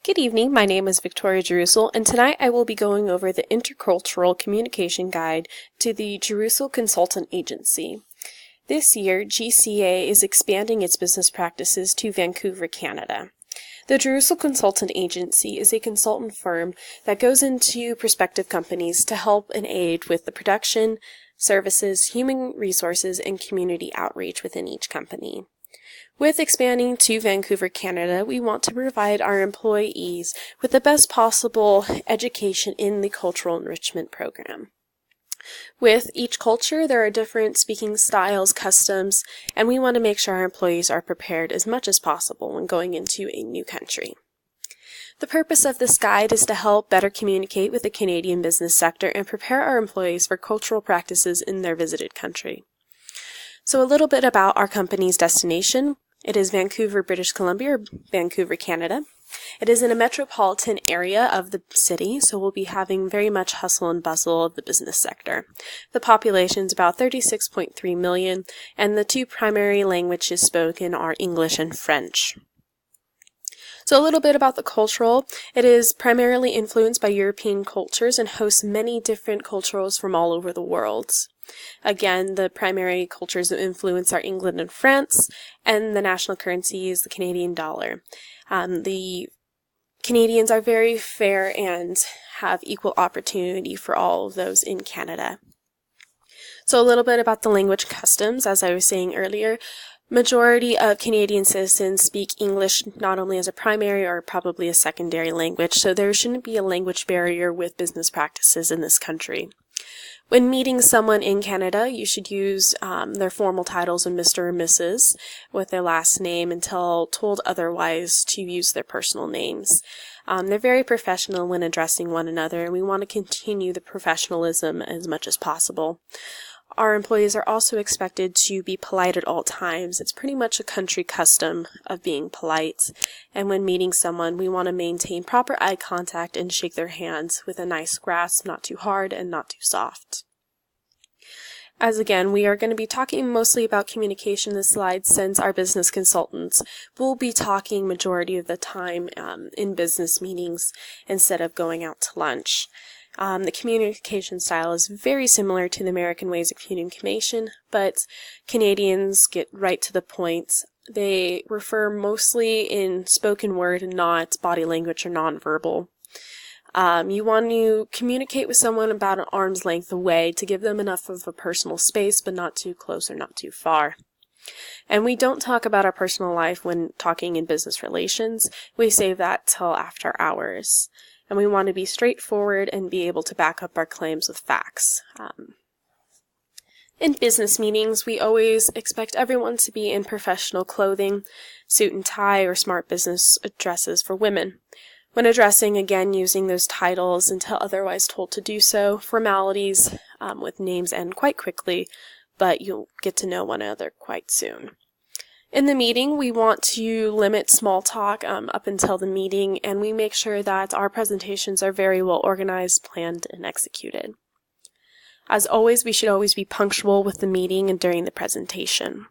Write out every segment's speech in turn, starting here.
Good evening, my name is Victoria Jerusal, and tonight I will be going over the Intercultural Communication Guide to the Jerusal Consultant Agency. This year, GCA is expanding its business practices to Vancouver, Canada. The Jerusal Consultant Agency is a consultant firm that goes into prospective companies to help and aid with the production, services, human resources, and community outreach within each company. With expanding to Vancouver, Canada, we want to provide our employees with the best possible education in the cultural enrichment program. With each culture, there are different speaking styles, customs, and we want to make sure our employees are prepared as much as possible when going into a new country. The purpose of this guide is to help better communicate with the Canadian business sector and prepare our employees for cultural practices in their visited country. So a little bit about our company's destination. It is Vancouver, British Columbia, or Vancouver, Canada. It is in a metropolitan area of the city, so we'll be having very much hustle and bustle of the business sector. The population is about 36.3 million, and the two primary languages spoken are English and French. So a little bit about the cultural. It is primarily influenced by European cultures and hosts many different cultures from all over the world. Again, the primary cultures of influence are England and France, and the national currency is the Canadian dollar. The Canadians are very fair and have equal opportunity for all of those in Canada. So a little bit about the language customs, as I was saying earlier. Majority of Canadian citizens speak English not only as a primary or probably a secondary language, so there shouldn't be a language barrier with business practices in this country. When meeting someone in Canada, you should use their formal titles of Mr. or Mrs. with their last name until told otherwise to use their personal names. They're very professional when addressing one another, and we want to continue the professionalism as much as possible. Our employees are also expected to be polite at all times. It's pretty much a country custom of being polite. And when meeting someone, we want to maintain proper eye contact and shake their hands with a nice grasp, not too hard and not too soft. As again, we are going to be talking mostly about communication in this slide since our business consultants will be talking majority of the time in business meetings instead of going out to lunch. The communication style is very similar to the American ways of communication, but Canadians get right to the point. They refer mostly in spoken word and not body language or nonverbal. You want to communicate with someone about an arm's length away to give them enough of a personal space, but not too close or not too far. And we don't talk about our personal life when talking in business relations. We save that till after hours. And we want to be straightforward and be able to back up our claims with facts. In business meetings, we always expect everyone to be in professional clothing, suit and tie, or smart business dresses for women. When addressing, again, using those titles until otherwise told to do so, formalities with names end quite quickly, but you'll get to know one another quite soon. In the meeting, we want to limit small talk up until the meeting, and we make sure that our presentations are very well organized, planned, and executed. As always, we should always be punctual with the meeting and during the presentation.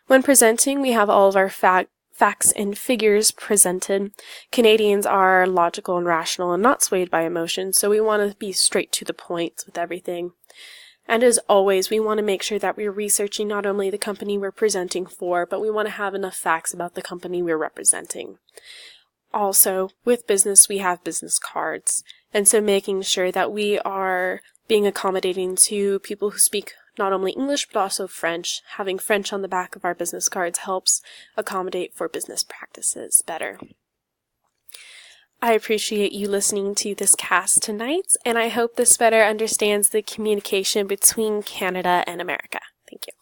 When presenting, we have all of our facts and figures presented. Canadians are logical and rational and not swayed by emotion, so we want to be straight to the point with everything. And as always, we want to make sure that we're researching not only the company we're presenting for, but we want to have enough facts about the company we're representing. Also, with business, we have business cards. And so making sure that we are being accommodating to people who speak not only English, but also French. Having French on the back of our business cards helps accommodate for business practices better. I appreciate you listening to this cast tonight, and I hope this better understands the communication between Canada and America. Thank you.